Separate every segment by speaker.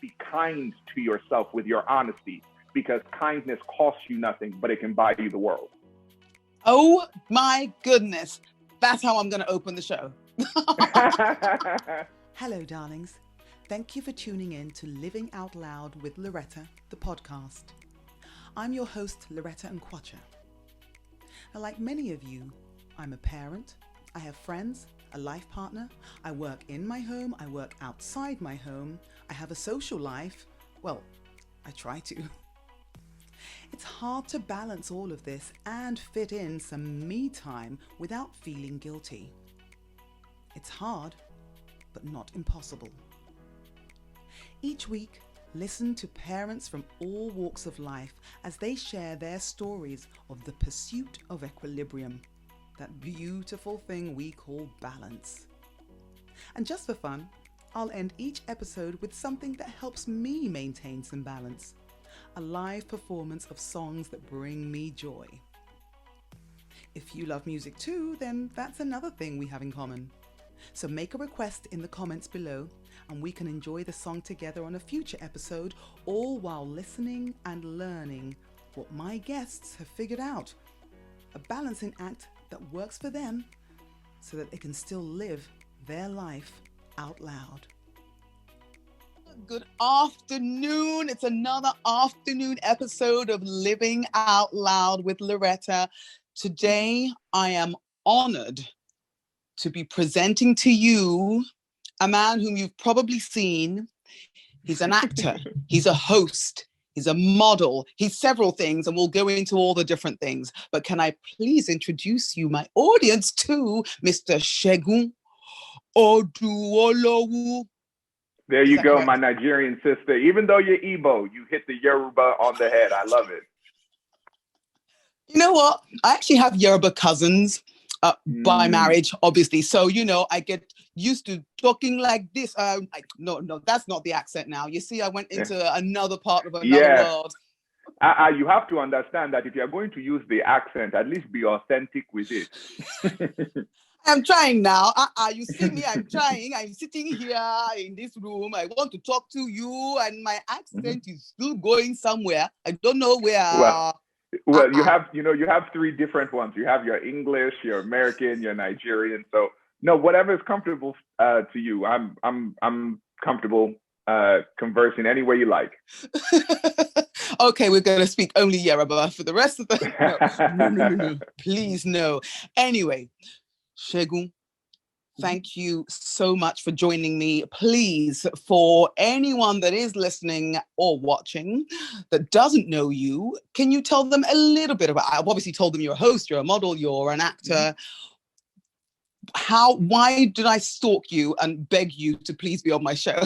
Speaker 1: be kind to yourself with your honesty, because kindness costs you nothing, but it can buy you the world.
Speaker 2: Oh my goodness. That's how I'm going to open the show.
Speaker 3: Hello, darlings. Thank you for tuning in to Living Out Loud with Loretta, the podcast. I'm your host, Loretta Nkwacha. Now, like many of you, I'm a parent, I have friends, a life partner, I work in my home, I work outside my home, I have a social life. Well, I try to. It's hard to balance all of this and fit in some me time without feeling guilty. It's hard, but not impossible. Each week, listen to parents from all walks of life as they share their stories of the pursuit of equilibrium, that beautiful thing we call balance. And just for fun, I'll end each episode with something that helps me maintain some balance. A live performance of songs that bring me joy. If you love music too, then that's another thing we have in common. So make a request in the comments below and we can enjoy the song together on a future episode, all while listening and learning what my guests have figured out. A balancing act that works for them so that they can still live their life out loud.
Speaker 2: Good afternoon. It's another afternoon episode of Living Out Loud with Loretta. Today, I am honored to be presenting to you a man whom you've probably seen. He's an actor, he's a host, he's a model, he's several things, and we'll go into all the different things. But can I please introduce you, my audience, to Mr. Segun Oduolowu.
Speaker 1: There you go, my Nigerian sister. Even though you're Igbo, you hit the Yoruba on the head. I love it.
Speaker 2: You know what? I actually have Yoruba cousins by marriage, obviously. So, I get used to talking like this. No, that's not the accent now. You see, I went into another part of another world.
Speaker 1: You have to understand that if you're going to use the accent, at least be authentic with it.
Speaker 2: I'm trying now. You see me, I'm trying. I'm sitting here in this room. I want to talk to you, and my accent is still going somewhere. I don't know where.
Speaker 1: Well, you have three different ones. You have your English, your American, your Nigerian. So no, whatever is comfortable to you. I'm comfortable conversing any way you like.
Speaker 2: Okay, we're going to speak only Yoruba for the rest of the. No. Please, no. Anyway, Segun, thank you so much for joining me. Please, for anyone that is listening or watching that doesn't know you, can you tell them a little bit about, I've obviously told them you're a host, you're a model, you're an actor. Why did I stalk you and beg you to please be on my show?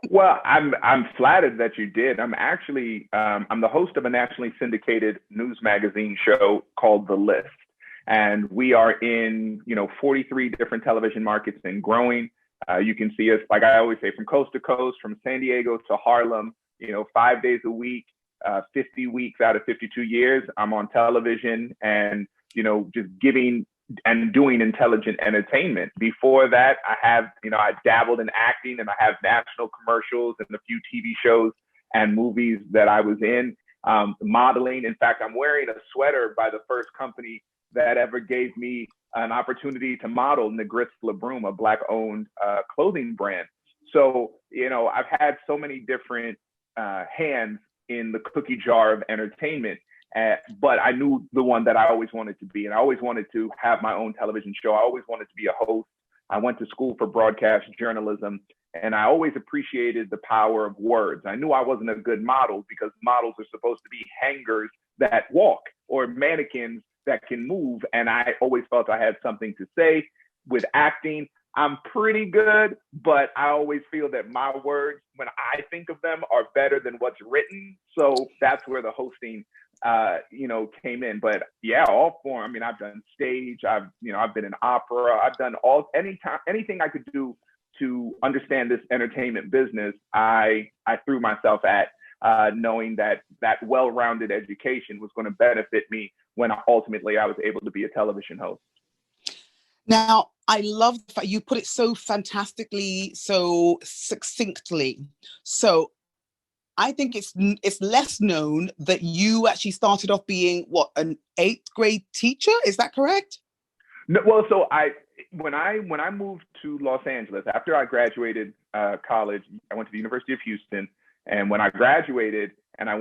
Speaker 1: Well, I'm flattered that you did. I'm actually, I'm the host of a nationally syndicated news magazine show called The List. And we are in, 43 different television markets and growing. You can see us, like I always say, from coast to coast, from San Diego to Harlem, 5 days a week, 50 weeks out of 52 years, I'm on television and, just giving and doing intelligent entertainment. Before that, I dabbled in acting and I have national commercials and a few TV shows and movies that I was in, modeling. In fact, I'm wearing a sweater by the first company that ever gave me an opportunity to model, Negritz LeBroom, a Black-owned clothing brand. So, I've had so many different hands in the cookie jar of entertainment, but I knew the one that I always wanted to be, and I always wanted to have my own television show. I always wanted to be a host. I went to school for broadcast journalism, and I always appreciated the power of words. I knew I wasn't a good model because models are supposed to be hangers that walk or mannequins that can move. And I always felt I had something to say. With acting, I'm pretty good, but I always feel that my words, when I think of them, are better than what's written. So that's where the hosting, came in. But yeah, all form. I mean, I've done stage. I've been in opera. I've done anything I could do to understand this entertainment business. I threw myself at, knowing that well-rounded education was going to benefit me when ultimately I was able to be a television host.
Speaker 2: Now, I love the fact you put it so fantastically, so succinctly. So I think it's less known that you actually started off being what, an eighth grade teacher? Is that correct?
Speaker 1: No, well, so when I moved to Los Angeles after I graduated college, I went to the University of Houston, and when I graduated and I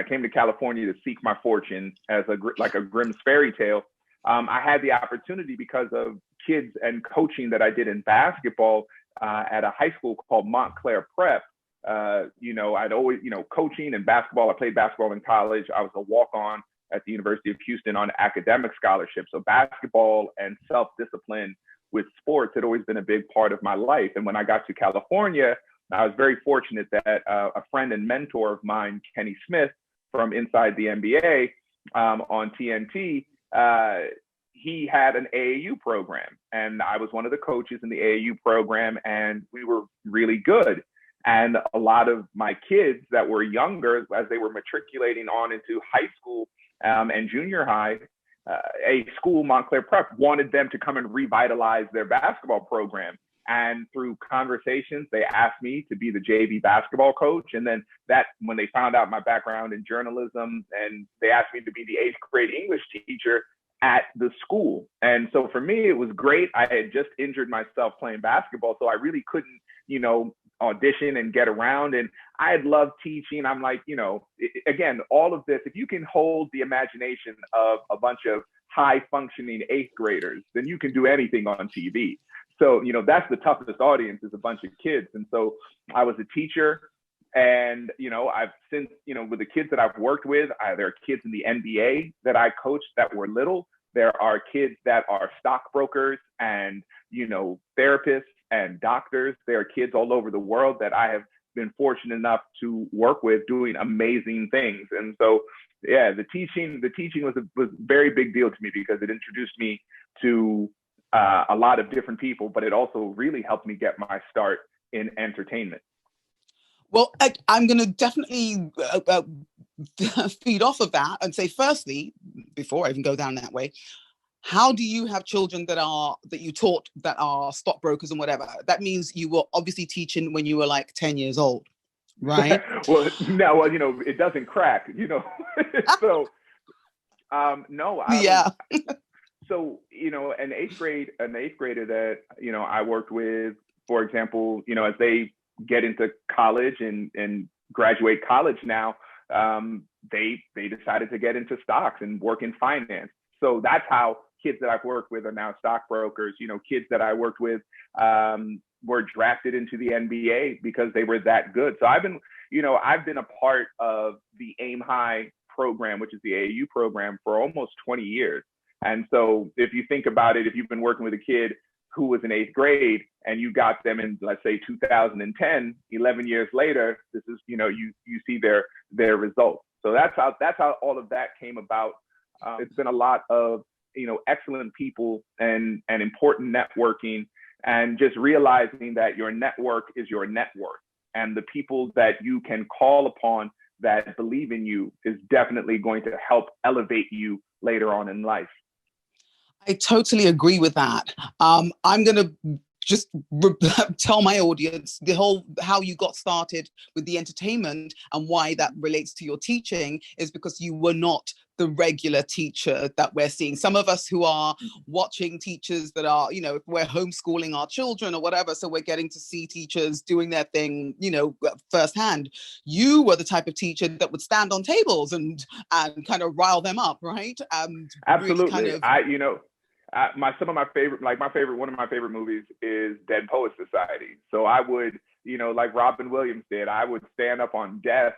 Speaker 1: came to California to seek my fortune as like a Grimm's fairy tale. I had the opportunity because of kids and coaching that I did in basketball at a high school called Montclair Prep. I'd always, coaching and basketball. I played basketball in college. I was a walk-on at the University of Houston on academic scholarship. So basketball and self-discipline with sports had always been a big part of my life. And when I got to California, I was very fortunate that a friend and mentor of mine, Kenny Smith from Inside the NBA on TNT, he had an AAU program. And I was one of the coaches in the AAU program, and we were really good. And a lot of my kids that were younger, as they were matriculating on into high school and junior high, a school, Montclair Prep, wanted them to come and revitalize their basketball program. And through conversations, they asked me to be the JV basketball coach. And then when they found out my background in journalism, and they asked me to be the eighth grade English teacher at the school. And so for me, it was great. I had just injured myself playing basketball, so I really couldn't, audition and get around. And I had loved teaching. I'm like, again, all of this, if you can hold the imagination of a bunch of high functioning eighth graders, then you can do anything on TV. So, that's the toughest audience, is a bunch of kids. And so I was a teacher, and, I've since, with the kids that I've worked with, there are kids in the NBA that I coached that were little. There are kids that are stockbrokers and, therapists and doctors. There are kids all over the world that I have been fortunate enough to work with doing amazing things. And so, yeah, the teaching was a very big deal to me, because it introduced me to a lot of different people, but it also really helped me get my start in entertainment.
Speaker 2: Well, I'm going to definitely feed off of that and say, firstly, before I even go down that way, how do you have children that you taught that are stockbrokers and whatever? That means you were obviously teaching when you were like 10 years old, right?
Speaker 1: Well, no, it doesn't crack, So, no,
Speaker 2: Yeah.
Speaker 1: So, an eighth grader that, I worked with, for example, as they get into college and graduate college now, they decided to get into stocks and work in finance. So that's how kids that I've worked with are now stockbrokers. Kids that I worked with were drafted into the NBA because they were that good. So I've been a part of the Aim High program, which is the AAU program, for almost 20 years. And so if you think about it, if you've been working with a kid who was in eighth grade and you got them in, let's say, 2010, 11 years later, this is, you see their results. So that's how all of that came about. It's been a lot of, excellent people and important networking, and just realizing that your network is your net worth, and the people that you can call upon that believe in you is definitely going to help elevate you later on in life.
Speaker 2: I totally agree with that. I'm going to just tell my audience how you got started with the entertainment, and why that relates to your teaching is because you were not the regular teacher that we're seeing. Some of us who are watching teachers that are, we're homeschooling our children or whatever, so we're getting to see teachers doing their thing, firsthand. You were the type of teacher that would stand on tables and kind of rile them up, right?
Speaker 1: Absolutely.
Speaker 2: Really kind of,
Speaker 1: one of my favorite movies is Dead Poets Society. So I would, like Robin Williams did, I would stand up on desk.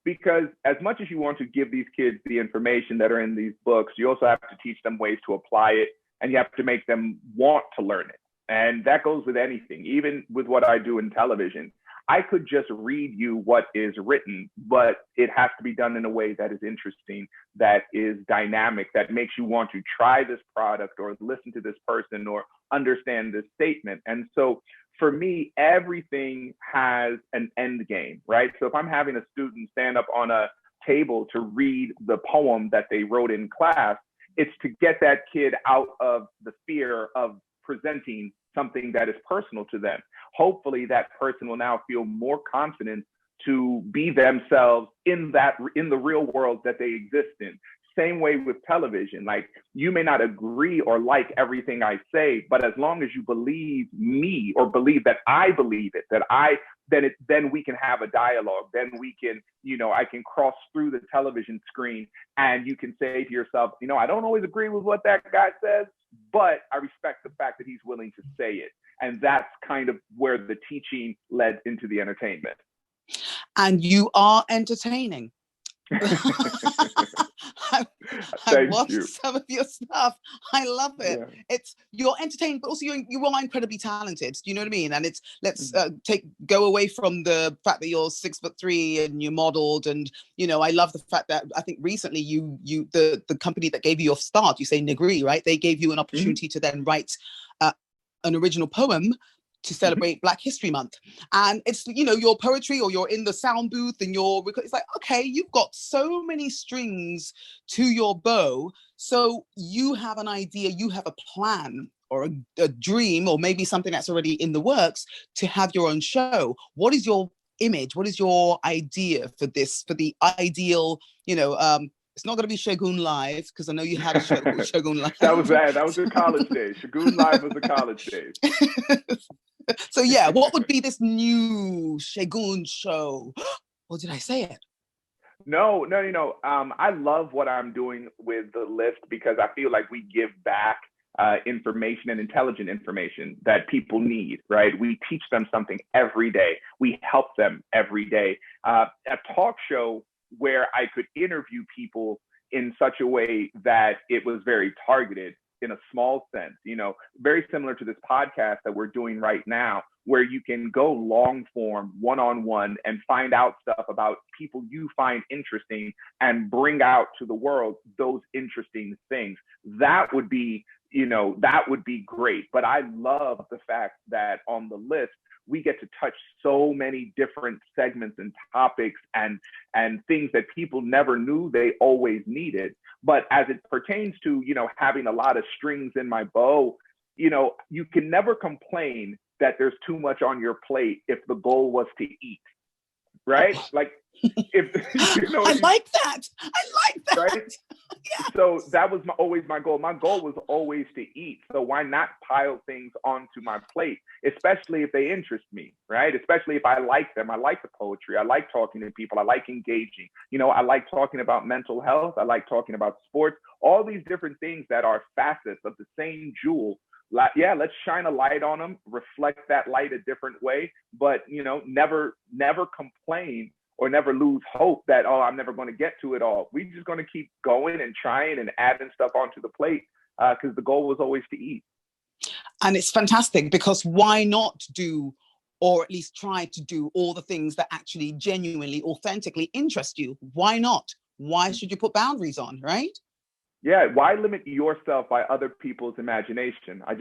Speaker 1: Because as much as you want to give these kids the information that are in these books, you also have to teach them ways to apply it, and you have to make them want to learn it. And that goes with anything, even with what I do in television. I could just read you what is written, but it has to be done in a way that is interesting, that is dynamic, that makes you want to try this product or listen to this person or understand this statement. And so for me, everything has an end game, right? So if I'm having a student stand up on a table to read the poem that they wrote in class, It's to get that kid out of the fear of presenting something that is personal to them. Hopefully that person will now feel more confident to be themselves in the real world that they exist in. Same way with television. Like, you may not agree or like everything I say, but as long as you believe me, or believe that I believe it, then we can have a dialogue. Then we can, I can cross through the television screen, and you can say to yourself, I don't always agree with what that guy says, but I respect the fact that he's willing to say it. And that's kind of where the teaching led into the entertainment.
Speaker 2: And you are entertaining. I watched some of your stuff. I love it. Yeah. You're entertaining, but also you are incredibly talented. Do you know what I mean? And let's go away from the fact that you're 6'3" and you modeled, and I love the fact that I think recently the company that gave you your start, you say Negri, right? They gave you an opportunity to then write an original poem to celebrate Black History Month. And it's, your poetry, or you're in the sound booth and it's like, okay, you've got so many strings to your bow. So you have an idea, you have a plan, or a dream, or maybe something that's already in the works to have your own show. What is your image? What is your idea for this, for the ideal, it's not going to be Segun Live, because I know you had a show called Segun Live.
Speaker 1: That was the college days. Segun Live was the college days.
Speaker 2: So yeah, what would be this new Segun show? Or did I say it?
Speaker 1: No. I love what I'm doing with the list, because I feel like we give back information, and intelligent information that people need, right? We teach them something every day. We help them every day. A talk show where I could interview people in such a way that it was very targeted, in a small sense, very similar to this podcast that we're doing right now, where you can go long form, one-on-one, and find out stuff about people you find interesting, and bring out to the world those interesting things. That would be great. But I love the fact that on the list, we get to touch so many different segments and topics and things that people never knew they always needed. But as it pertains to, having a lot of strings in my bow, you can never complain that there's too much on your plate if the goal was to eat, right? Like, if
Speaker 2: I like that.
Speaker 1: Right? Yes. So that was always my goal. My goal was always to eat. So why not pile things onto my plate, especially if they interest me, right? Especially if I like them. I like the poetry. I like talking to people. I like engaging. I like talking about mental health. I like talking about sports. All these different things that are facets of the same jewel. Yeah, let's shine a light on them, reflect that light a different way, but never complain or never lose hope that, I'm never going to get to it all. We're just going to keep going and trying and adding stuff onto the plate, because the goal was always to eat.
Speaker 2: And it's fantastic, because why not do, or at least try to do, all the things that actually genuinely, authentically interest you? Why not? Why should you put boundaries on, right?
Speaker 1: Yeah, why limit yourself by other people's imagination? I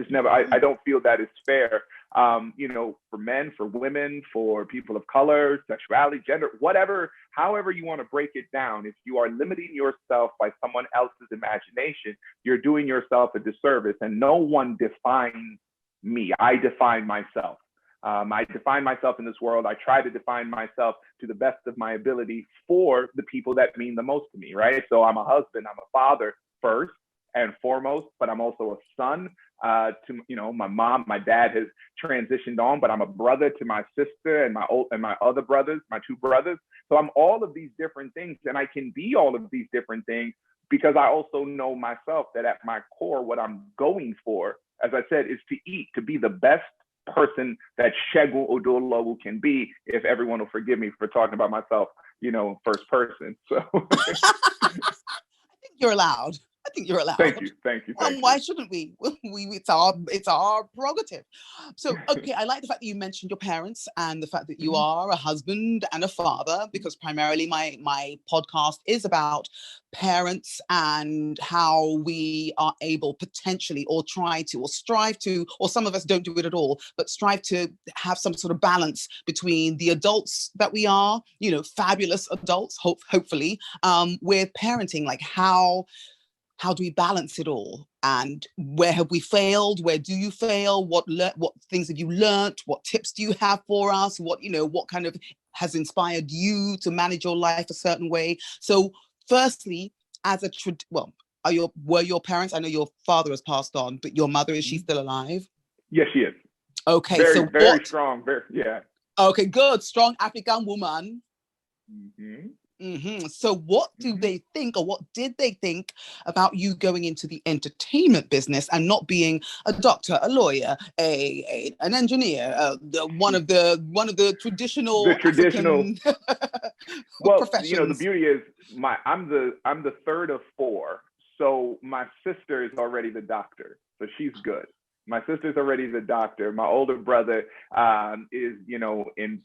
Speaker 1: don't feel that is fair. For men, for women, for people of color, sexuality, gender, whatever, however you want to break it down. If you are limiting yourself by someone else's imagination, you're doing yourself a disservice. And no one defines me. I define myself. I define myself in this world. I try to define myself to the best of my ability for the people that mean the most to me, right? So I'm a husband, I'm a father first and foremost, but I'm also a son to my mom. My dad has transitioned on, but I'm a brother to my sister and my other brothers, my two brothers. So I'm all of these different things, and I can be all of these different things because I also know myself that at my core, what I'm going for, as I said, is to eat, to be the best person that Segun Oduolowu can be, if everyone will forgive me for talking about myself, first person. So
Speaker 2: I think you're allowed.
Speaker 1: Thank you.
Speaker 2: Why shouldn't we? It's our prerogative. So, okay, I like the fact that you mentioned your parents and the fact that you are a husband and a father, because primarily my podcast is about parents and how we are able potentially, or try to, or strive to, or some of us don't do it at all, but strive to have some sort of balance between the adults that we are, fabulous adults, hopefully, with parenting, like how how do we balance it all? And where have we failed? Where do you fail? What things have you learnt? What tips do you have for us? What kind of has inspired you to manage your life a certain way? So firstly, as were your parents, I know your father has passed on, but your mother, is she still alive?
Speaker 1: Yes, she is.
Speaker 2: Okay,
Speaker 1: very,
Speaker 2: so
Speaker 1: very strong. Yeah.
Speaker 2: Okay, good. Strong African woman.
Speaker 1: Mm-hmm.
Speaker 2: So what do they think, or what did they think about you going into the entertainment business and not being a doctor, a lawyer, an engineer, one of the traditional African
Speaker 1: Well,
Speaker 2: professions?
Speaker 1: the beauty is I'm the third of four, so my sister is already the doctor, so she's good. My sister's already the doctor. My older brother is, in,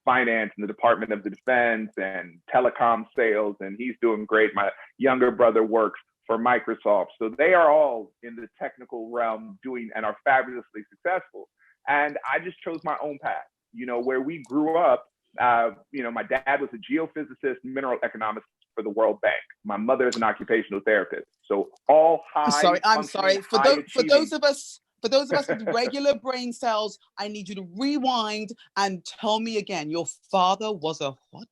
Speaker 1: finance in the Department of the Defense and telecom sales, and he's doing great. My younger brother works for Microsoft. So they are all in the technical realm doing and are fabulously successful. And I just chose my own path. Where we grew up, my dad was a geophysicist, mineral economist for the World Bank. My mother is an occupational therapist. So all high.
Speaker 2: I'm sorry. For those of us with regular brain cells, I need you to rewind and tell me again. Your father was a what?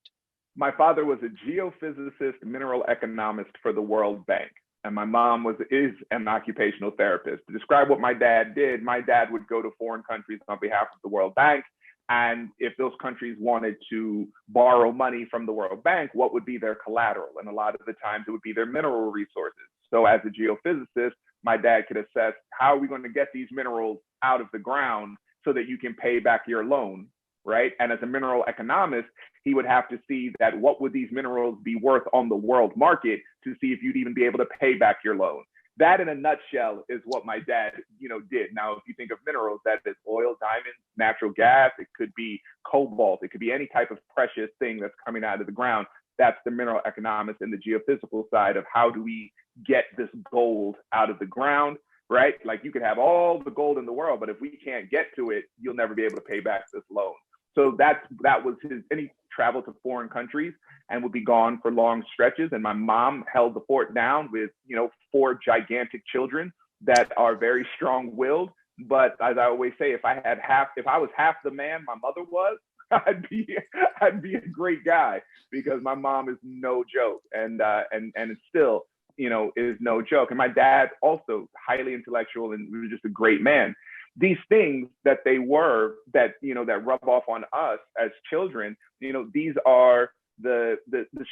Speaker 1: My father was a geophysicist, mineral economist for the World Bank. And my mom is an occupational therapist. To describe what my dad did, my dad would go to foreign countries on behalf of the World Bank. And if those countries wanted to borrow money from the World Bank, what would be their collateral? And a lot of the times it would be their mineral resources. So as a geophysicist, my dad could assess, how are we going to get these minerals out of the ground so that you can pay back your loan, right? And as a mineral economist, he would have to see that what would these minerals be worth on the world market to see if you'd even be able to pay back your loan. That in a nutshell is what my dad, did. Now, if you think of minerals, that is oil, diamonds, natural gas, it could be cobalt, it could be any type of precious thing that's coming out of the ground. That's the mineral economist and the geophysical side of how do we get this gold out of the ground, right? Like you could have all the gold in the world, but if we can't get to it, you'll never be able to pay back this loan. So that was his, and he traveled to foreign countries and would be gone for long stretches. And my mom held the fort down with, 4 gigantic children that are very strong-willed. But as I always say, if I was half the man my mother was, I'd be a great guy, because my mom is no joke, and it still, is no joke. And my dad also highly intellectual and was just a great man. These things that they were that rub off on us as children, these are the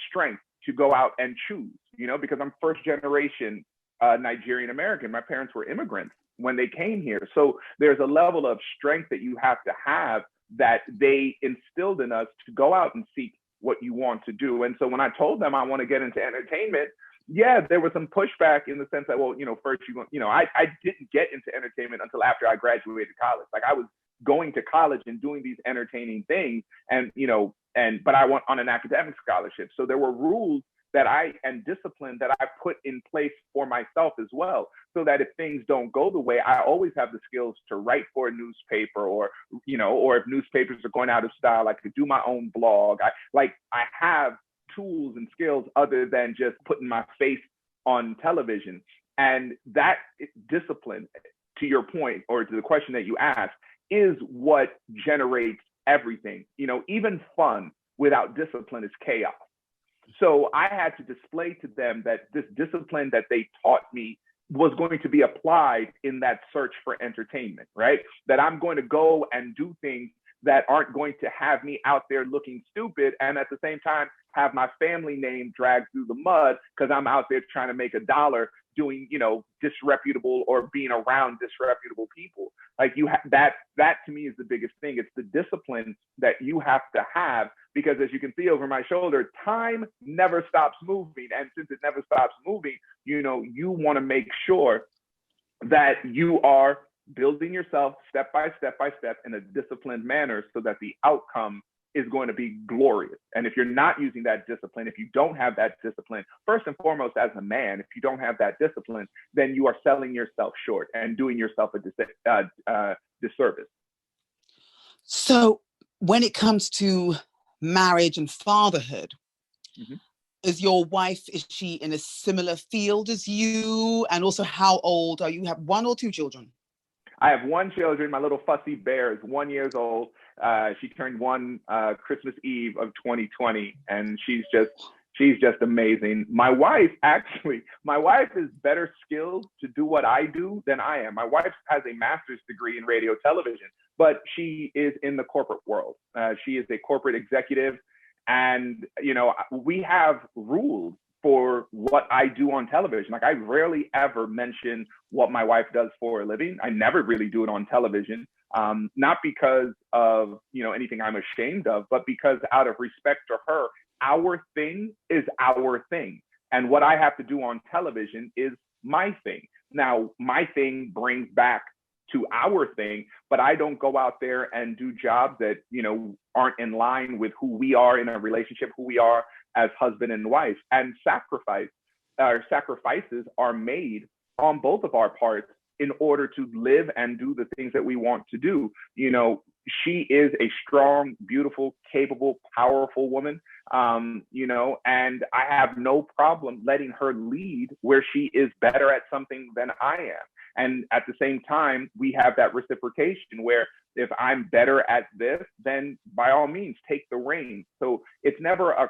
Speaker 1: strength to go out and choose, because I'm first generation Nigerian American. My parents were immigrants when they came here. So there's a level of strength that you have to have that they instilled in us to go out and seek what you want to do. And so when I told them I want to get into entertainment, yeah, there was some pushback in the sense that, well, first I didn't get into entertainment until after I graduated college. Like I was going to college and doing these entertaining things, but I went on an academic scholarship. So there were rules and discipline that I put in place for myself as well, so that if things don't go the way, I always have the skills to write for a newspaper, or if newspapers are going out of style, I could do my own blog. I have tools and skills other than just putting my face on television. And that discipline, to your point, or to the question that you asked, is what generates everything. Even fun without discipline is chaos. So I had to display to them that this discipline that they taught me was going to be applied in that search for entertainment, right? That I'm going to go and do things that aren't going to have me out there looking stupid, and at the same time have my family name dragged through the mud because I'm out there trying to make $1 doing, disreputable or being around disreputable people. Like that to me is the biggest thing. It's the discipline that you have to have, because as you can see over my shoulder, time never stops moving. And since it never stops moving, you want to make sure that you are building yourself step by step in a disciplined manner, so that the outcome is going to be glorious. And if you're not using that discipline, if you don't have that discipline, first and foremost, as a man, if you don't have that discipline, then you are selling yourself short and doing yourself a disservice.
Speaker 2: So when it comes to marriage and fatherhood, Is your wife, is she in a similar field as you? And also, how old are you? You have one or two children?
Speaker 1: I have one children. My little fussy bear is 1 year old. She turned one Christmas Eve of 2020, and she's just amazing. My wife is better skilled to do what I do than I am. My wife has a master's degree in radio television, but she is in the corporate world. She is a corporate executive, and we have rules for what I do on television. Like, I rarely ever mention what my wife does for a living. I never really do it on television, not because of anything I'm ashamed of, but because out of respect to her, our thing is our thing. And what I have to do on television is my thing. Now, my thing brings back to our thing, but I don't go out there and do jobs that, aren't in line with who we are in a relationship, who we are as husband and wife. And sacrifices are made on both of our parts in order to live and do the things that we want to do. She is a strong, beautiful, capable, powerful woman, and I have no problem letting her lead where she is better at something than I am. And at the same time, we have that reciprocation where if I'm better at this, then by all means, take the reins. So it's never a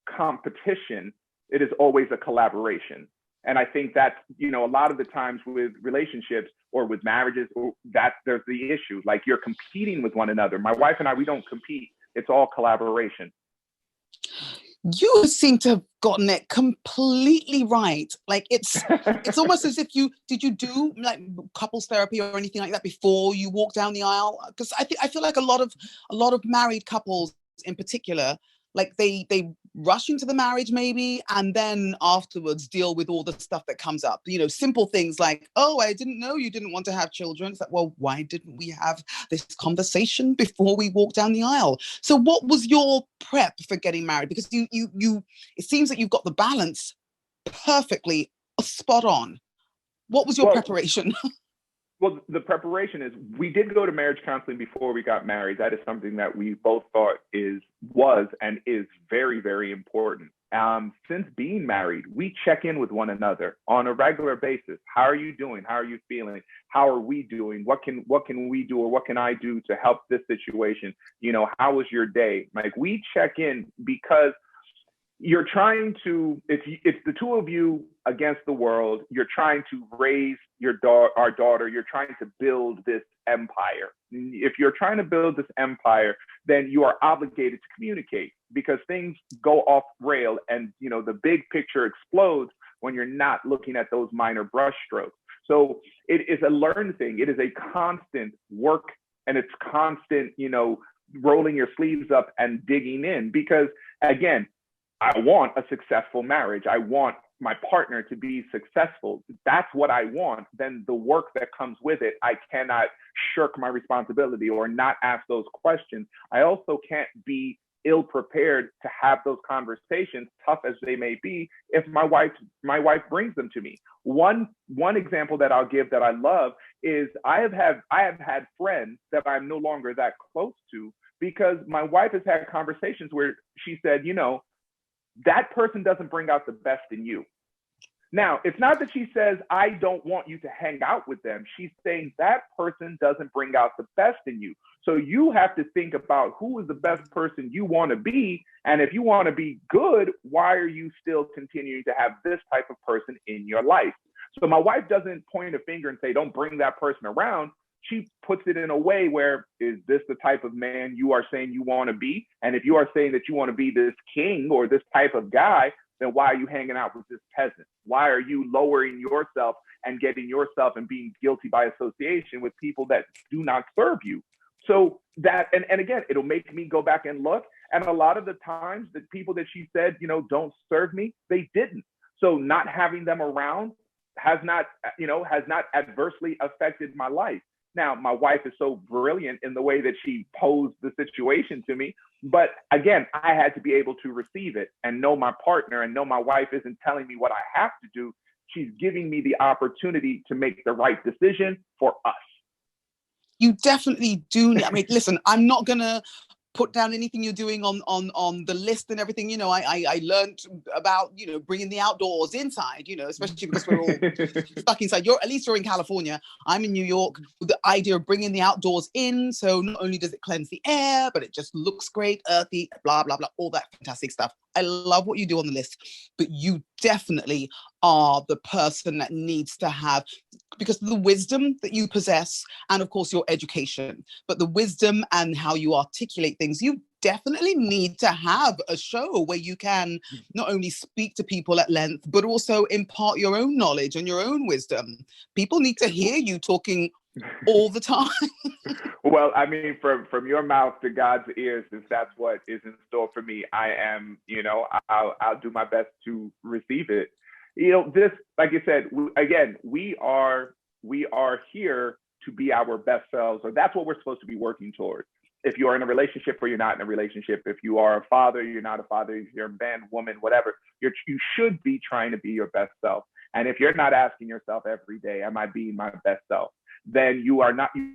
Speaker 1: competition. It is always a collaboration. And I think that's, a lot of the times with relationships or with marriages, that there's the issue. Like, you're competing with one another. My wife and I, we don't compete. It's all collaboration.
Speaker 2: You seem to have gotten it completely right. Like, it's almost as if did you do like couples therapy or anything like that before you walked down the aisle? Because I feel like a lot of married couples in particular, like they rush into the marriage maybe, and then afterwards deal with all the stuff that comes up. Simple things like, oh, I didn't know you didn't want to have children. It's like, well, why didn't we have this conversation before we walked down the aisle? So what was your prep for getting married? Because you it seems that you've got the balance perfectly spot on. What was your preparation?
Speaker 1: Well, the preparation is, we did go to marriage counseling before we got married. That is something that we both thought was and is very, very important. Since being married, we check in with one another on a regular basis. How are you doing? How are you feeling? How are we doing? What can we do, or what can I do to help this situation? How was your day? Like, we check in because you're trying to, it's the two of you against the world. You're trying to raise our daughter. You're trying to build this empire. If you're trying to build this empire, then you are obligated to communicate, because things go off rail and, the big picture explodes when you're not looking at those minor brush strokes. So it is a learned thing. It is a constant work, and it's constant, rolling your sleeves up and digging in, because again, I want a successful marriage. I want my partner to be successful. That's what I want. Then the work that comes with it, I cannot shirk my responsibility or not ask those questions. I also can't be ill prepared to have those conversations, tough as they may be, if my wife brings them to me. One example that I'll give that I love is I have had friends that I'm no longer that close to, because my wife has had conversations where she said, that person doesn't bring out the best in you. Now, it's not that she says, I don't want you to hang out with them. She's saying that person doesn't bring out the best in you. So you have to think about who is the best person you want to be. And if you want to be good, why are you still continuing to have this type of person in your life? So my wife doesn't point a finger and say, don't bring that person around. She puts it in a way where, is this the type of man you are saying you want to be? And if you are saying that you want to be this king or this type of guy, then why are you hanging out with this peasant? Why are you lowering yourself and getting yourself and being guilty by association with people that do not serve you? So that, and again, it'll make me go back and look. And a lot of the times, the people that she said, don't serve me, they didn't. So not having them around has not adversely affected my life. Now, my wife is so brilliant in the way that she posed the situation to me. But again, I had to be able to receive it and know my partner and know my wife isn't telling me what I have to do. She's giving me the opportunity to make the right decision for us.
Speaker 2: You definitely do. I mean, listen, I'm not going to put down anything you're doing on the list and everything. You know, I learned about, you know, bringing the outdoors inside, you know, especially because we're all stuck inside. At least you're in California. I'm in New York. The idea of bringing the outdoors in. So not only does it cleanse the air, but it just looks great, earthy, blah, blah, blah, all that fantastic stuff. I love what you do on the list, but you definitely are the person that needs to have, because of the wisdom that you possess and of course your education, but the wisdom and how you articulate things, you definitely need to have a show where you can not only speak to people at length, but also impart your own knowledge and your own wisdom. People need to hear you talking all the time.
Speaker 1: Well, I mean, from your mouth to God's ears, if that's what is in store for me, I am, you know, I'll do my best to receive it. You know, this, like you said, again, we are here to be our best selves, or that's what we're supposed to be working towards. If you are in a relationship or you're not in a relationship, if you are a father, you're not a father, if you're a man, woman, whatever, you should be trying to be your best self. And if you're not asking yourself every day, am I being my best self? Then you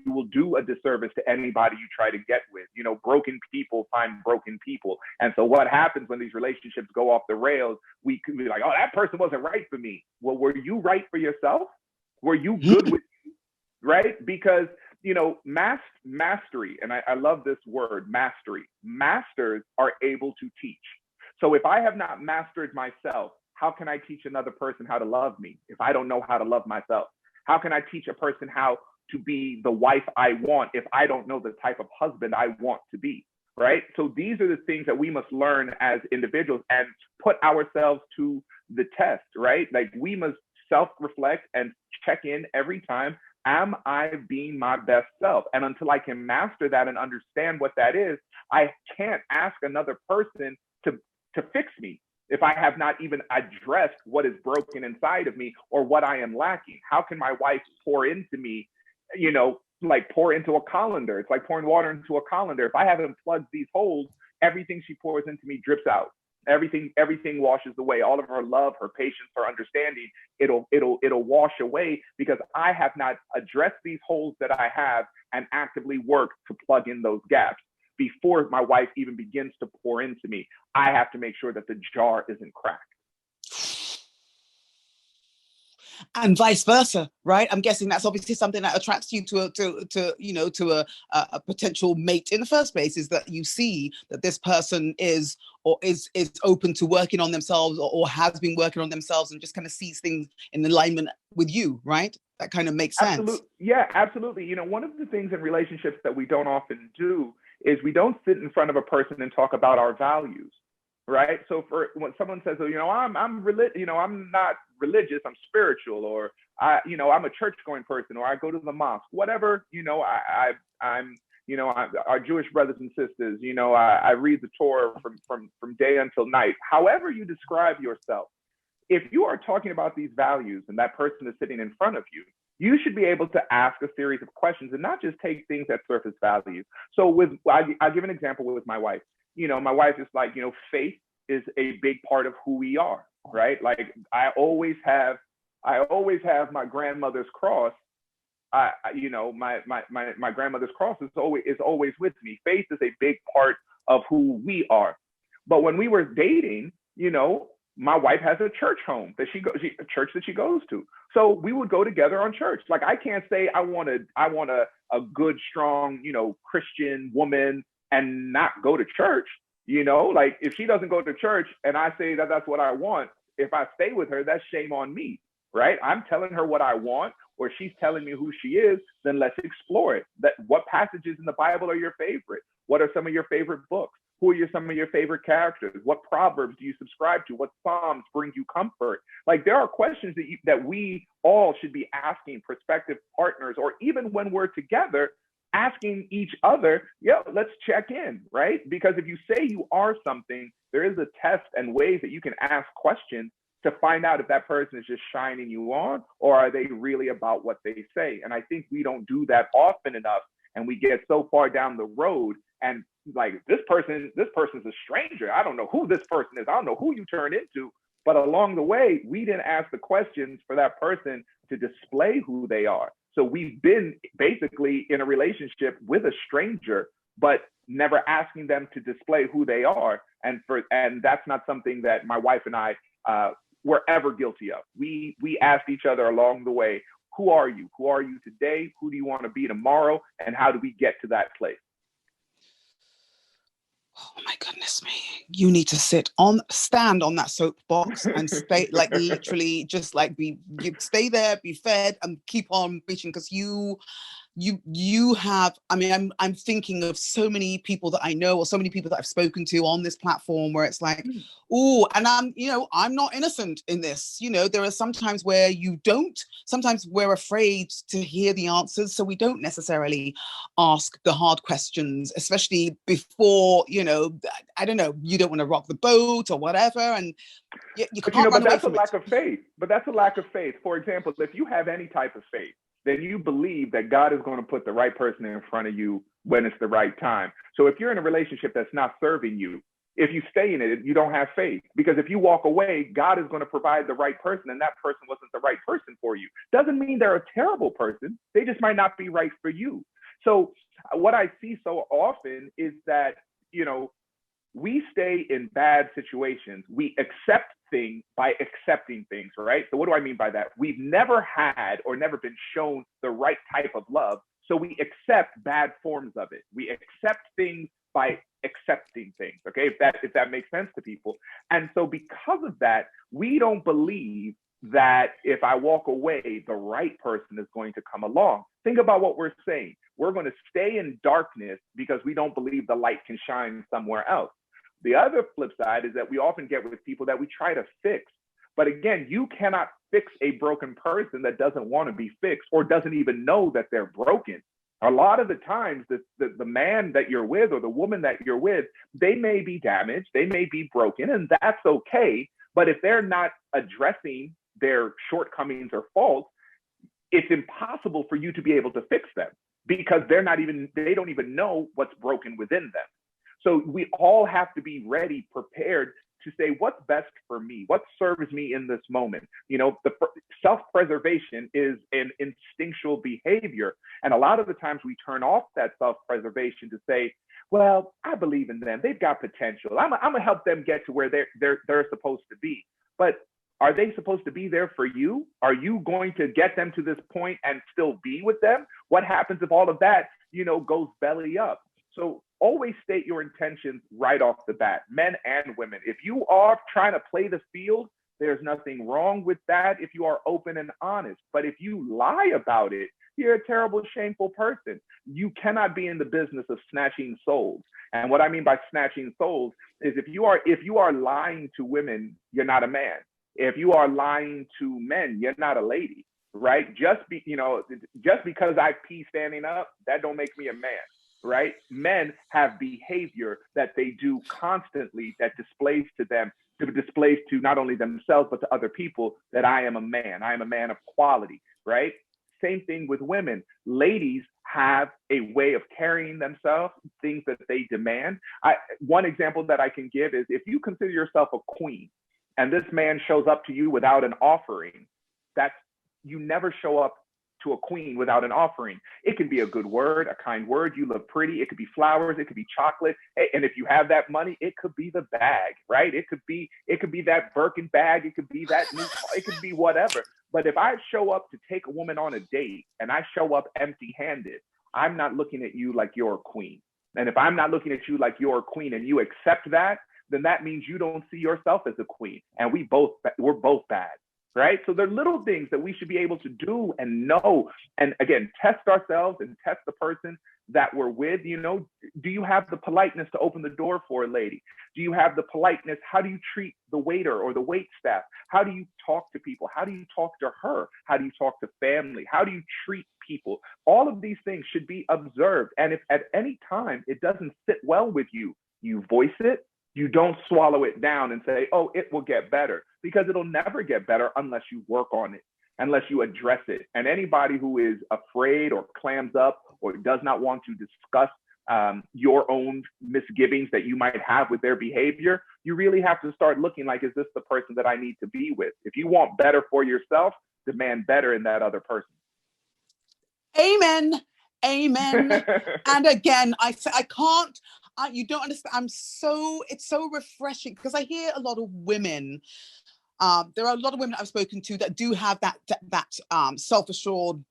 Speaker 1: will do a disservice to anybody you try to get with. You know, broken people find broken people. And so what happens when these relationships go off the rails, we could be like, oh, that person wasn't right for me. Well, were you right for yourself? Were you good with you? Right? Because, you know, mastery, and I love this word, mastery. Masters are able to teach. So if I have not mastered myself, how can I teach another person how to love me if I don't know how to love myself? How can I teach a person how to be the wife I want if I don't know the type of husband I want to be, right? So these are the things that we must learn as individuals and put ourselves to the test, right? Like we must self-reflect and check in every time. Am I being my best self? And until I can master that and understand what that is, I can't ask another person to fix me if I have not even addressed what is broken inside of me or what I am lacking. How can my wife pour into me, you know, like pour into a colander? It's like pouring water into a colander. If I haven't plugged these holes, everything she pours into me drips out. Everything washes away. All of her love, her patience, her understanding, it'll wash away because I have not addressed these holes that I have and actively work to plug in those gaps. Before my wife even begins to pour into me, I have to make sure that the jar isn't cracked.
Speaker 2: And vice versa, right? I'm guessing that's obviously something that attracts you to a potential mate in the first place, is that you see that this person is open to working on themselves or has been working on themselves and just kind of sees things in alignment with you, right? That kind of makes sense.
Speaker 1: Absolutely. Yeah, absolutely. You know, one of the things in relationships that we don't often do is we don't sit in front of a person and talk about our values, right? So when someone says, oh, you know, I'm not religious, I'm spiritual, or I'm a church going person, or I go to the mosque, whatever, you know, I'm our Jewish brothers and sisters, you know, I read the Torah from day until night. However you describe yourself, if you are talking about these values and that person is sitting in front of you, you should be able to ask a series of questions and not just take things at surface value. So I'll give an example with my wife. You know, my wife is like, you know, faith is a big part of who we are, right? Like I always have my grandmother's cross. My grandmother's cross is always with me. Faith is a big part of who we are. But when we were dating, you know, my wife has a church home that a church that she goes to. So we would go together on church. Like I can't say I want a good, strong, you know, Christian woman and not go to church. You know, like if she doesn't go to church and I say that that's what I want, if I stay with her, that's shame on me, right? I'm telling her what I want, or she's telling me who she is, then let's explore it. What passages in the Bible are your favorite? What are some of your favorite books? Who are some of your favorite characters? What proverbs do you subscribe to? What psalms bring you comfort? Like there are questions that we all should be asking prospective partners, or even when we're together, asking each other, let's check in, right? Because if you say you are something, there is a test and ways that you can ask questions to find out if that person is just shining you on, or are they really about what they say? And I think we don't do that often enough. And we get so far down the road and like this person's a stranger. I don't know who this person is. I don't know who you turned into. But along the way, we didn't ask the questions for that person to display who they are. So we've been basically in a relationship with a stranger but never asking them to display who they are. And that's not something that my wife and I were ever guilty of. We asked each other along the way, who are you? Who are you today? Who do you want to be tomorrow? And how do we get to that place?
Speaker 2: Oh my goodness me. You need to stand on that soapbox and stay, like, literally just like you stay there, be fed, and keep on preaching, because you have, I mean, I'm thinking of so many people that I know, or so many people that I've spoken to on this platform, where it's like, oh, and I'm not innocent in this. There are some times where sometimes we're afraid to hear the answers, so we don't necessarily ask the hard questions, especially before, I don't know, you don't want to rock the boat or whatever, and you can't run away from it.
Speaker 1: But that's a lack of faith. For example, if you have any type of faith, then you believe that God is going to put the right person in front of you when it's the right time. So if you're in a relationship that's not serving you, if you stay in it, you don't have faith. Because if you walk away, God is going to provide the right person, and that person wasn't the right person for you. Doesn't mean they're a terrible person. They just might not be right for you. So what I see so often is that, we stay in bad situations. We accept things by accepting things, right? So what do I mean by that? We've never had or never been shown the right type of love. So we accept bad forms of it. We accept things by accepting things, okay? If that makes sense to people. And so because of that, we don't believe that if I walk away, the right person is going to come along. Think about what we're saying. We're going to stay in darkness because we don't believe the light can shine somewhere else. The other flip side is that we often get with people that we try to fix. But again, you cannot fix a broken person that doesn't want to be fixed or doesn't even know that they're broken. A lot of the times, the man that you're with or the woman that you're with, they may be damaged, they may be broken, and that's okay. But if they're not addressing their shortcomings or faults, it's impossible for you to be able to fix them because they don't even know what's broken within them. So we all have to be ready, prepared to say, what's best for me? What serves me in this moment? The self-preservation is an instinctual behavior. And a lot of the times we turn off that self-preservation to say, well, I believe in them. They've got potential. I'm going to help them get to where they're supposed to be. But are they supposed to be there for you? Are you going to get them to this point and still be with them? What happens if all of that, goes belly up? So always state your intentions right off the bat, men and women. If you are trying to play the field, there's nothing wrong with that if you are open and honest. But if you lie about it, you're a terrible, shameful person. You cannot be in the business of snatching souls. And what I mean by snatching souls is if you are lying to women, you're not a man. If you are lying to men, you're not a lady, right? Just because I pee standing up, that don't make me a man. Right? Men have behavior that they do constantly that displays to not only themselves, but to other people that I am a man. I am a man of quality, right? Same thing with women. Ladies have a way of carrying themselves, things that they demand. One example that I can give is if you consider yourself a queen and this man shows up to you without an offering, you never show up to a queen without an offering. It can be a good word, a kind word. You look pretty. It could be flowers. It could be chocolate. And if you have that money, it could be the bag, right? It could be that Birkin bag. It could be that new car. It could be whatever. But if I show up to take a woman on a date and I show up empty-handed, I'm not looking at you like you're a queen. And if I'm not looking at you like you're a queen and you accept that, then that means you don't see yourself as a queen. And we're both bad. Right? So there are little things that we should be able to do and know. And again, test ourselves and test the person that we're with. Do you have the politeness to open the door for a lady? Do you have the politeness? How do you treat the waiter or the wait staff? How do you talk to people? How do you talk to her? How do you talk to family? How do you treat people? All of these things should be observed. And if at any time it doesn't sit well with you, you voice it. You don't swallow it down and say, oh, it will get better, because it'll never get better unless you work on it, unless you address it. And anybody who is afraid or clams up or does not want to discuss your own misgivings that you might have with their behavior, you really have to start looking like, is this the person that I need to be with? If you want better for yourself, demand better in that other person.
Speaker 2: Amen. Amen. And again, I can't, you don't understand. It's so refreshing because I hear a lot of women. There are a lot of women I've spoken to that do have that self-assured,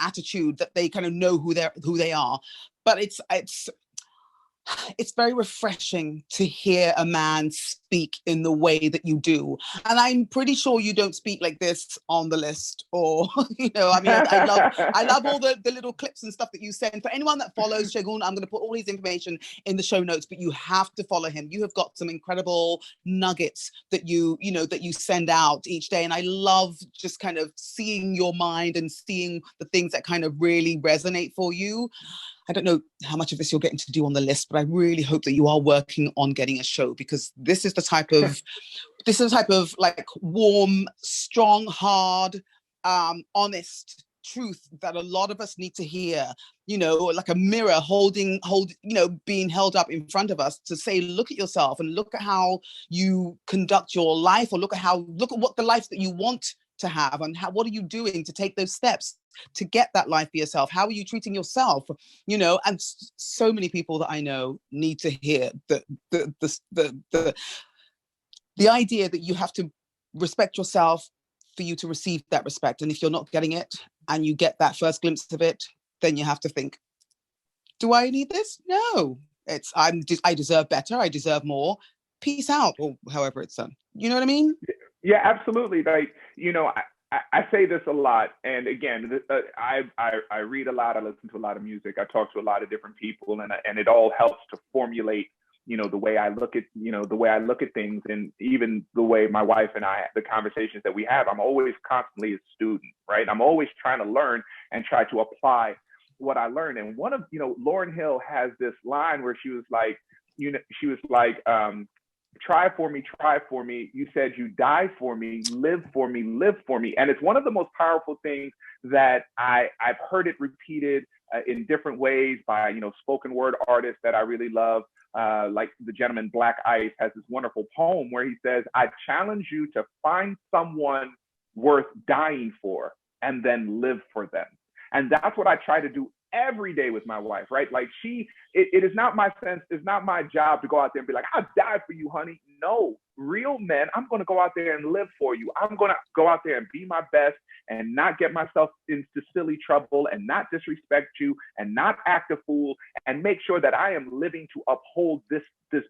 Speaker 2: attitude that they kind of know who they are. But it's very refreshing to hear a man speak in the way that you do. And I'm pretty sure you don't speak like this on the list, or, I mean, I love all the little clips and stuff that you send. For anyone that follows Segun, I'm going to put all his information in the show notes, but you have to follow him. You have got some incredible nuggets that you send out each day. And I love just kind of seeing your mind and seeing the things that kind of really resonate for you. I don't know how much of this you're getting to do on the list, but I really hope that you are working on getting a show, because this is the type of like warm, strong, hard, honest truth that a lot of us need to hear, like a mirror being held up in front of us to say, look at yourself and look at how you conduct your life, or look at what the life that you want to have, and what are you doing to take those steps to get that life for yourself? How are you treating yourself? And so many people that I know need to hear the idea that you have to respect yourself for you to receive that respect. And if you're not getting it and you get that first glimpse of it, then you have to think, do I need this? No, I deserve better. I deserve more. Peace out, or however it's done. You know what I mean?
Speaker 1: Yeah, absolutely. Like, I say this a lot, and again, I read a lot, I listen to a lot of music, I talk to a lot of different people, and it all helps to formulate, the way I look at things, and even the way my wife and I, the conversations that we have. I'm always constantly a student, right? I'm always trying to learn and try to apply what I learned. And one of, Lauryn Hill has this line where she was like, try for me. You said you die for me, live for me, live for me. And it's one of the most powerful things that I've heard it repeated in different ways by, spoken word artists that I really love. Like the gentleman Black Ice has this wonderful poem where he says, I challenge you to find someone worth dying for and then live for them. And that's what I try to do every day with my wife, right? Like it is not my sense, it's not my job to go out there and be like, I'll die for you, honey. No, real men, I'm going to go out there and live for you. I'm going to go out there and be my best and not get myself into silly trouble and not disrespect you and not act a fool, and make sure that I am living to uphold this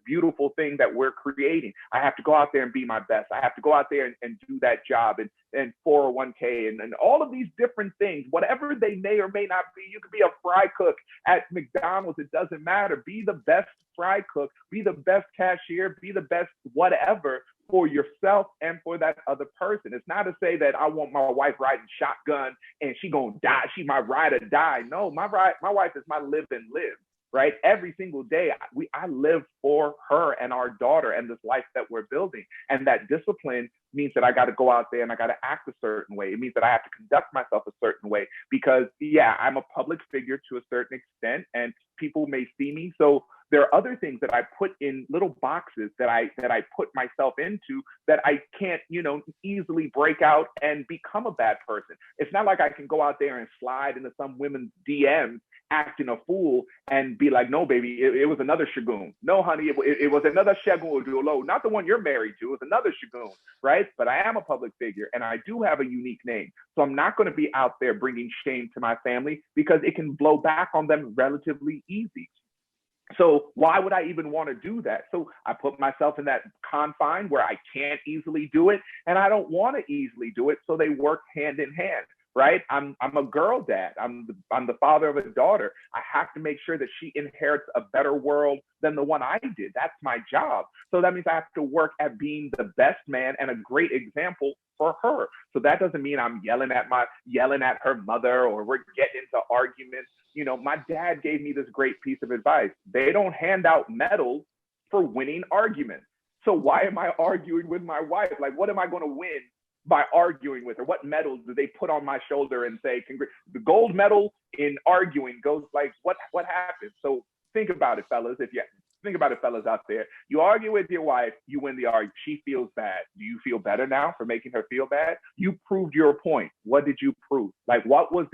Speaker 1: beautiful thing that we're creating. I have to go out there and be my best. I have to go out there and do that job and 401k and all of these different things, whatever they may or may not be. You could be a fry cook at McDonald's. It doesn't matter. Be the best fry cook, be the best cashier, be the best whatever for yourself and for that other person. It's not to say that I want my wife riding shotgun and she gonna die. She my ride or die. No, my wife is my live and live. Right? Every single day, I live for her and our daughter and this life that we're building. And that discipline means that I got to go out there and I got to act a certain way. It means that I have to conduct myself a certain way because, yeah, I'm a public figure to a certain extent and people may see me. So there are other things that I put in little boxes that I put myself into that I can't, easily break out and become a bad person. It's not like I can go out there and slide into some women's DMs acting a fool and be like, no, baby, it was another Segun. No, honey, it was another Segun Oduolowu, not the one you're married to. It was another Segun, right? But I am a public figure and I do have a unique name. So I'm not going to be out there bringing shame to my family because it can blow back on them relatively easy. So why would I even want to do that? So I put myself in that confine where I can't easily do it and I don't want to easily do it. So they work hand in hand. Right? I'm a girl dad. I'm the father of a daughter. I have to make sure that she inherits a better world than the one I did. That's my job. So that means I have to work at being the best man and a great example for her. So that doesn't mean I'm yelling at her mother or we're getting into arguments. My dad gave me this great piece of advice. They don't hand out medals for winning arguments. So why am I arguing with my wife? Like, what am I going to win by arguing with her? What medals do they put on my shoulder and say, the gold medal in arguing goes like, what happened? So think about it, fellas. If think about it, fellas out there. You argue with your wife, you win the argument. She feels bad. Do you feel better now for making her feel bad? You proved your point. What did you prove? Like, what was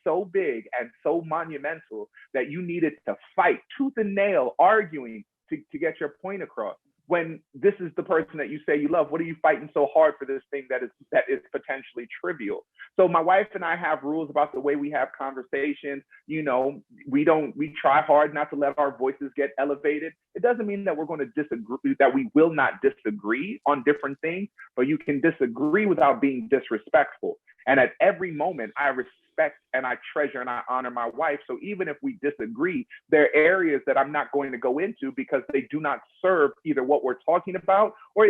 Speaker 1: so big and so monumental that you needed to fight tooth and nail, arguing to get your point across? When this is the person that you say you love, what are you fighting so hard for this thing that is potentially trivial? So my wife and I have rules about the way we have conversations. You know, we try hard not to let our voices get elevated. It doesn't mean that we're going to disagree, that we will not disagree on different things, but you can disagree without being disrespectful. And at every moment, I respect and I treasure and I honor my wife. So even if we disagree, there are areas that I'm not going to go into because they do not serve either what we're talking about, or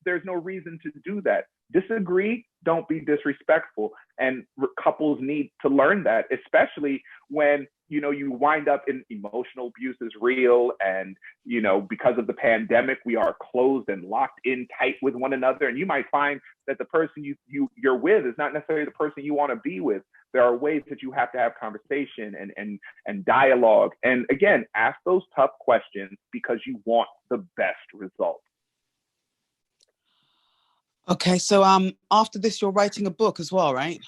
Speaker 1: there's no reason to do that. Disagree, don't be disrespectful. And couples need to learn that, especially when, you know, you wind up in emotional abuse is real. And, you know, because of the pandemic, we are closed and locked in tight with one another. And you might find that the person you're with is not necessarily the person you want to be with. There are ways that you have to have conversation and dialogue. And again, ask those tough questions because you want the best result.
Speaker 2: Okay, so after this, you're writing a book as well, right?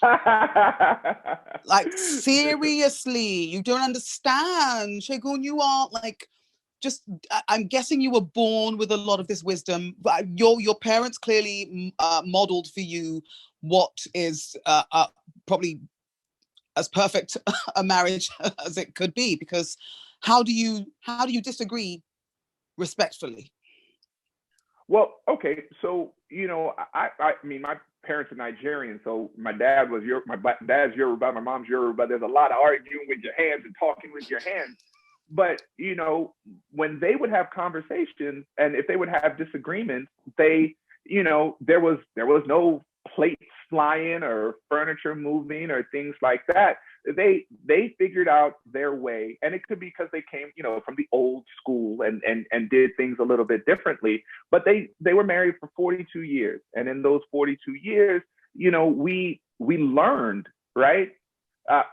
Speaker 2: Like, seriously, you don't understand, Segun. You are like, I'm guessing you were born with a lot of this wisdom. But your parents clearly modeled for you what is probably as perfect a marriage as it could be. Because how do you disagree respectfully?
Speaker 1: Well, okay, so you know, I mean, my parents are Nigerian, so my dad's Yoruba, my mom's Yoruba. There's a lot of arguing with your hands and talking with your hands. But you know, when they would have conversations and if they would have disagreements, you know, there was no plates flying or furniture moving or things like that. They figured out their way, and it could be because they came, you know, from the old school and did things a little bit differently. But they were married for 42 years, and in those 42 years, you know, we learned, right? I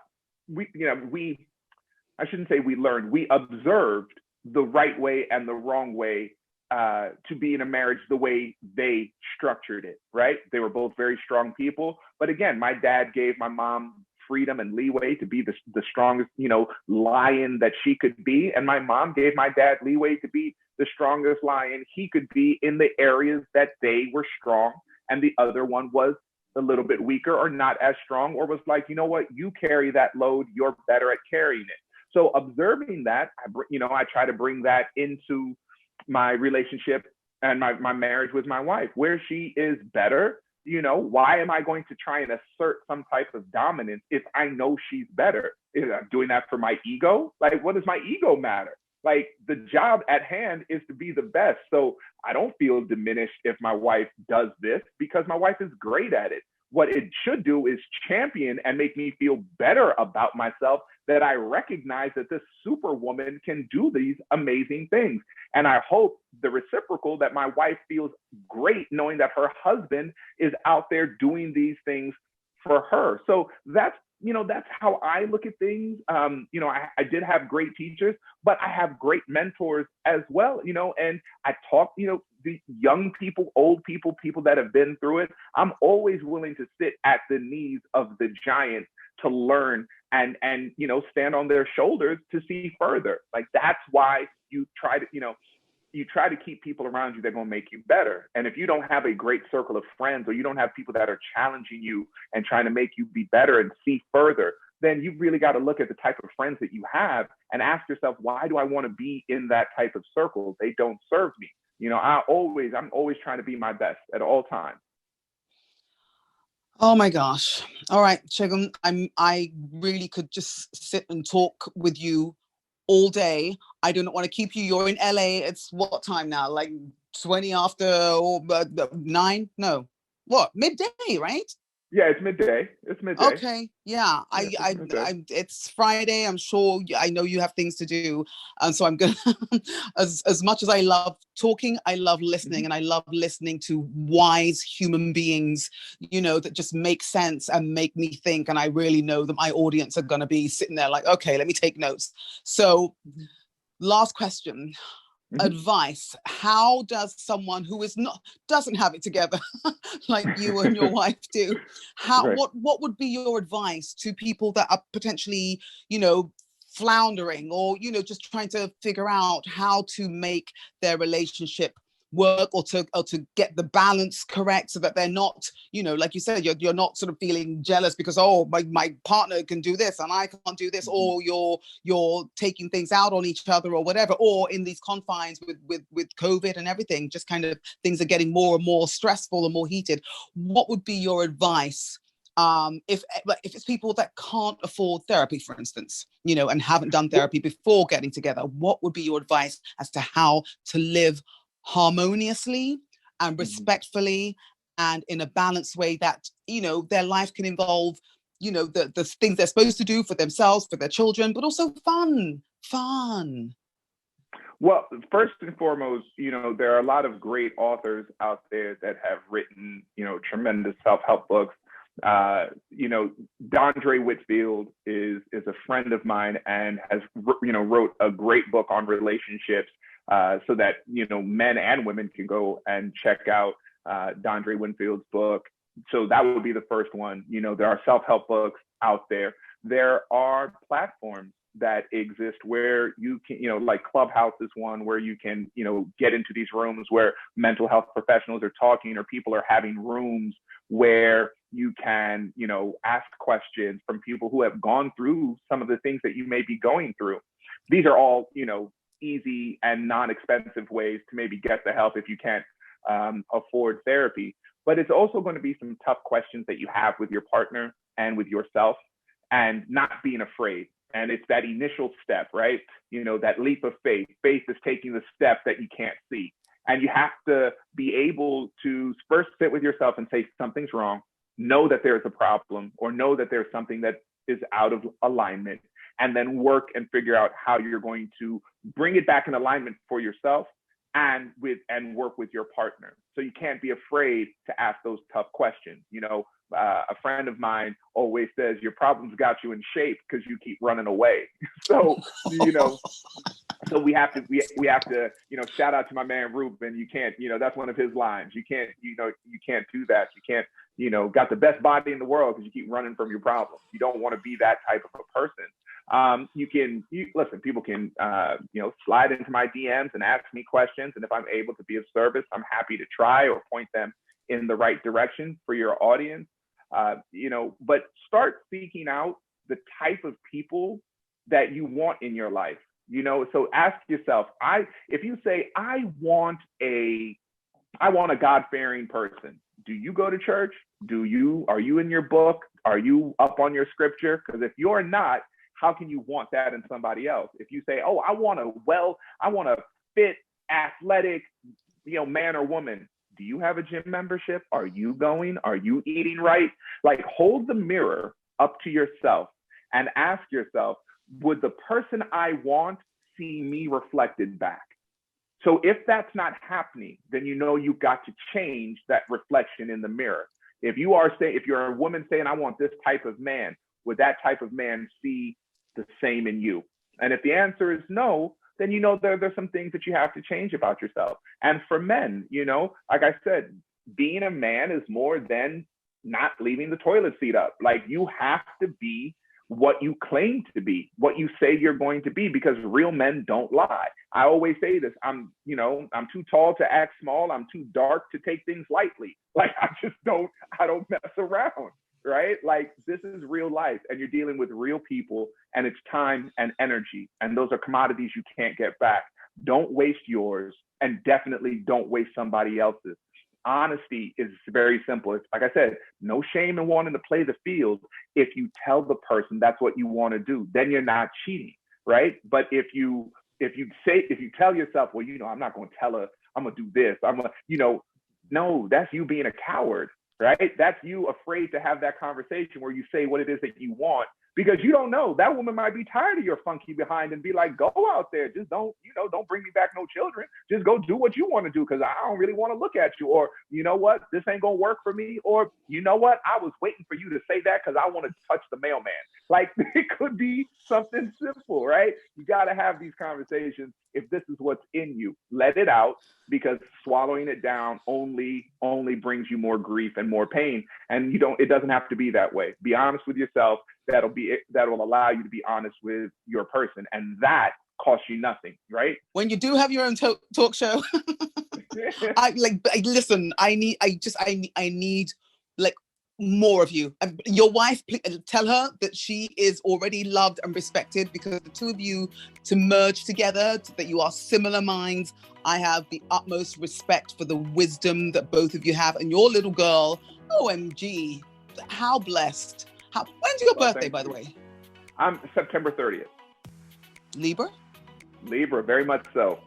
Speaker 1: shouldn't say we learned. We observed the right way and the wrong way to be in a marriage the way they structured it, right? They were both very strong people. But again, my dad gave my mom freedom and leeway to be the strongest, you know, lion that she could be. And my mom gave my dad leeway to be the strongest lion he could be in the areas that they were strong. And the other one was a little bit weaker or not as strong, or was like, you know what, you carry that load, you're better at carrying it. So observing that, I try to bring that into my relationship and my marriage with my wife, where she is better. You know, why am I going to try and assert some type of dominance if I know she's better? Is I doing that for my ego? Like, what does my ego matter? Like, the job at hand is to be the best. So I don't feel diminished if my wife does this because my wife is great at it. What it should do is champion and make me feel better about myself, that I recognize that this superwoman can do these amazing things. And I hope the reciprocal, that my wife feels great knowing that her husband is out there doing these things for her. So that's how I look at things. I did have great teachers, but I have great mentors as well, you know, and I talk, you know, the young people, old people, people that have been through it. I'm always willing to sit at the knees of the giants to learn and you know, stand on their shoulders to see further. Like, that's why you try to keep people around you that are going to make you better. And if you don't have a great circle of friends, or you don't have people that are challenging you and trying to make you be better and see further, then you've really got to look at the type of friends that you have and ask yourself, why do I want to be in that type of circle? They don't serve me. You know, I'm always trying to be my best at all times.
Speaker 2: Oh my gosh. All right, Segun, I really could just sit and talk with you all day. I do not want to keep you. You're in LA. It's what time now? Like 20 after or 9? No. What? Midday, right?
Speaker 1: Yeah, it's midday.
Speaker 2: Okay. Yeah. It's Friday. I'm sure. I know you have things to do, and so I'm gonna. as much as I love talking, I love listening, and I love listening to wise human beings, you know, that just make sense and make me think. And I really know that my audience are gonna be sitting there like, okay, let me take notes. So, last question. Advice. How does someone who doesn't have it together like you and your wife do,
Speaker 1: Right.
Speaker 2: what would be your advice to people that are potentially, floundering, or just trying to figure out how to make their relationship work, or to get the balance correct, so that they're not, like you said, you're not sort of feeling jealous because, oh, my partner can do this and I can't do this, or you're taking things out on each other or whatever, or in these confines with COVID and everything, just kind of things are getting more and more stressful and more heated. What would be your advice if it's people that can't afford therapy, for instance, and haven't done therapy before getting together? What would be your advice as to how to live harmoniously and respectfully and in a balanced way that their life can involve the things they're supposed to do for themselves, for their children, but also fun?
Speaker 1: Well, first and foremost, there are a lot of great authors out there that have written tremendous self-help books. Dondre Whitfield is a friend of mine and has wrote a great book on relationships, so that men and women can go and check out Dondre Whitfield's book. So that would be the first one. There are self-help books out there. There are platforms that exist where you can, like Clubhouse is one where you can, get into these rooms where mental health professionals are talking, or people are having rooms where you can, ask questions from people who have gone through some of the things that you may be going through. These are all, easy and non-expensive ways to maybe get the help if you can't afford therapy. But it's also going to be some tough questions that you have with your partner and with yourself, and not being afraid. And it's that initial step, right? That leap of faith. Faith is taking the step that you can't see. And you have to be able to first sit with yourself and say, something's wrong. Know that there's a problem, or know that there's something that is out of alignment, and then work and figure out how you're going to bring it back in alignment for yourself and work with your partner. So you can't be afraid to ask those tough questions. A friend of mine always says, your problems got you in shape because you keep running away. So, so we have to, shout out to my man Ruben. You can't, that's one of his lines. You can't do that. You can't, got the best body in the world because you keep running from your problems. You don't want to be that type of a person. Listen, people can, slide into my DMs and ask me questions. And if I'm able to be of service, I'm happy to try or point them in the right direction for your audience. But start seeking out the type of people that you want in your life. So ask yourself, if you say, I want a God-fearing person, do you go to church? Are you in your book? Are you up on your scripture? Because if you're not, how can you want that in somebody else? If you say, oh, I want a fit, athletic, man or woman, do you have a gym membership? Are you going? Are you eating right? Like, hold the mirror up to yourself and ask yourself, would the person I want see me reflected back? So if that's not happening, then you've got to change that reflection in the mirror. If you're a woman saying, I want this type of man, would that type of man see the same in you? And if the answer is no, then there's some things that you have to change about yourself. And for men, like I said, being a man is more than not leaving the toilet seat up. Like, you have to be what you claim to be, what you say you're going to be, because real men don't lie. I always say this, I'm too tall to act small. I'm too dark to take things lightly. Like, I don't mess around, right? Like, this is real life, and you're dealing with real people, and it's time and energy, and those are commodities you can't get back. Don't waste yours, and definitely don't waste somebody else's. Honesty is very simple. It's, like I said, no shame in wanting to play the field. If you tell the person that's what you want to do, then you're not cheating, right? But if you tell yourself, well, I'm not going to tell her I'm going to do this, no, that's you being a coward, right? That's you afraid to have that conversation where you say what it is that you want, because you don't know, that woman might be tired of your funky behind and be like, go out there, just don't, don't bring me back no children, just go do what you want to do, because I don't really want to look at you, or you know what, this ain't gonna work for me, or you know what, I was waiting for you to say that because I want to touch the mailman. Like, it could be something simple, right? You got to have these conversations. If this is what's in you, let it out, because swallowing it down only brings you more grief and more pain. And it doesn't have to be that way. Be honest with yourself. That'll allow you to be honest with your person, and that costs you nothing, right?
Speaker 2: When you do have your own talk show, listen, I need like more of you. Your wife, tell her that she is already loved and respected, because the two of you to merge together, that you are similar minds. I have the utmost respect for the wisdom that both of you have, and your little girl, OMG, how blessed. When's your birthday, by the way?
Speaker 1: I'm September 30th.
Speaker 2: Libra,
Speaker 1: very much so.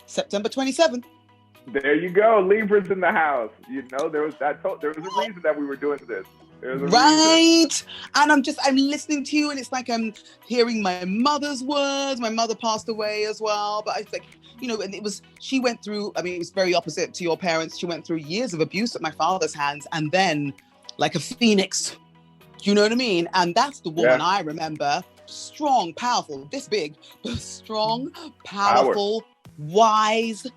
Speaker 2: September 27th.
Speaker 1: There you go. Libra's in the house. There was a reason that we were doing this.
Speaker 2: Right. Reason. And I'm listening to you, and it's like I'm hearing my mother's words. My mother passed away as well. But I think, and she went through, it was very opposite to your parents. She went through years of abuse at my father's hands, and then like a phoenix, you know what I mean? And that's the woman I remember. Strong, powerful, this big, but strong, powerful, wise,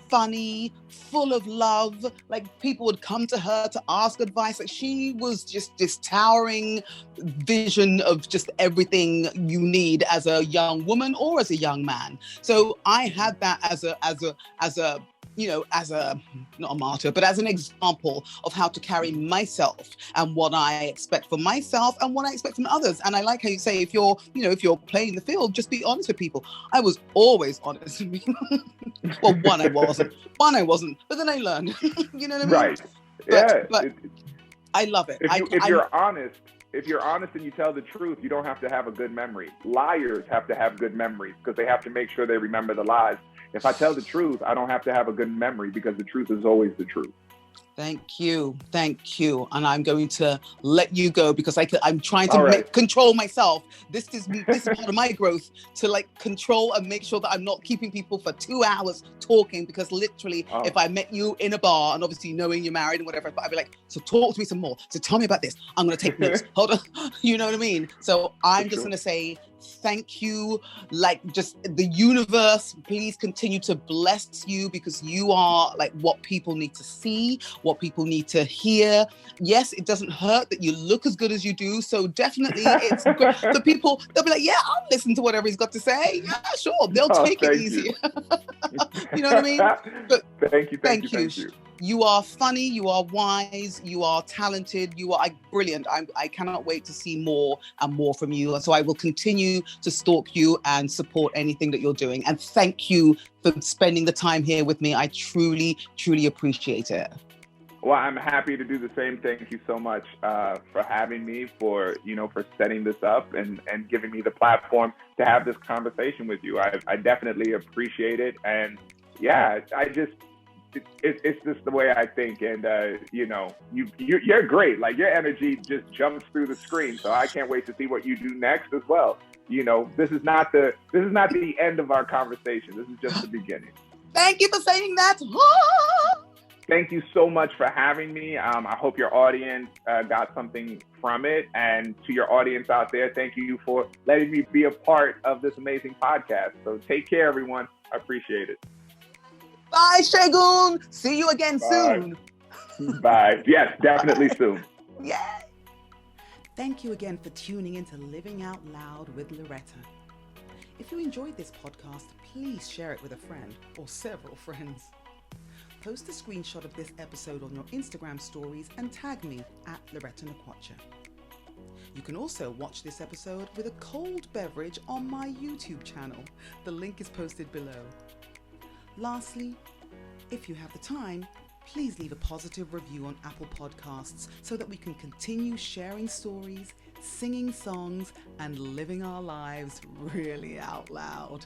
Speaker 2: funny, full of love. Like, people would come to her to ask advice. Like, she was just this towering vision of just everything you need as a young woman or as a young man. So I had that as a not a martyr, but as an example of how to carry myself and what I expect from myself and what I expect from others. And I like how you say, if you're playing the field, just be honest with people. I was always honest. Well, one I wasn't, but then I learned. You know what I mean?
Speaker 1: Right.
Speaker 2: But I love it.
Speaker 1: If you're honest and you tell the truth, you don't have to have a good memory. Liars have to have good memories, because they have to make sure they remember the lies. If I tell the truth, I don't have to have a good memory, because the truth is always the truth.
Speaker 2: Thank you. And I'm going to let you go, because I'm trying to control myself. This is part of my growth, to control and make sure that I'm not keeping people for 2 hours talking, because literally if I met you in a bar, and obviously knowing you're married and whatever, but I'd be like, so talk to me some more. So tell me about this. I'm going to take notes. Hold on. You know what I mean? So I'm just going to say, thank you. Just the universe, please continue to bless you, because you are what people need to see, what people need to hear. Yes, it doesn't hurt that you look as good as you do. So definitely it's great. The people, they'll be like, yeah, I'll listen to whatever he's got to say. Yeah, sure. They'll take it easy. You know what I mean? But thank you. You are funny, you are wise, you are talented, you are brilliant. I cannot wait to see more and more from you. So I will continue to stalk you and support anything that you're doing. And thank you for spending the time here with me. I truly, truly appreciate it.
Speaker 1: Well, I'm happy to do the same. Thank you so much for having me, for setting this up and giving me the platform to have this conversation with you. I definitely appreciate it. And yeah, it's just the way I think, and you're great. Your energy just jumps through the screen, so I can't wait to see what you do next as well. This is not the end of our conversation. This is just the beginning.
Speaker 2: Thank you for saying that.
Speaker 1: Thank you so much for having me. I hope your audience got something from it, and to your audience out there, thank you for letting me be a part of this amazing podcast. So take care, everyone. I appreciate it.
Speaker 2: Bye, Segun. See you again soon.
Speaker 1: Bye. Yes, definitely soon.
Speaker 2: Yeah.
Speaker 3: Thank you again for tuning into Living Out Loud with Loretta. If you enjoyed this podcast, please share it with a friend or several friends. Post a screenshot of this episode on your Instagram stories and tag me at Loretta Nkwacha. You can also watch this episode with a cold beverage on my YouTube channel. The link is posted below. Lastly, if you have the time, please leave a positive review on Apple Podcasts so that we can continue sharing stories, singing songs, and living our lives really out loud.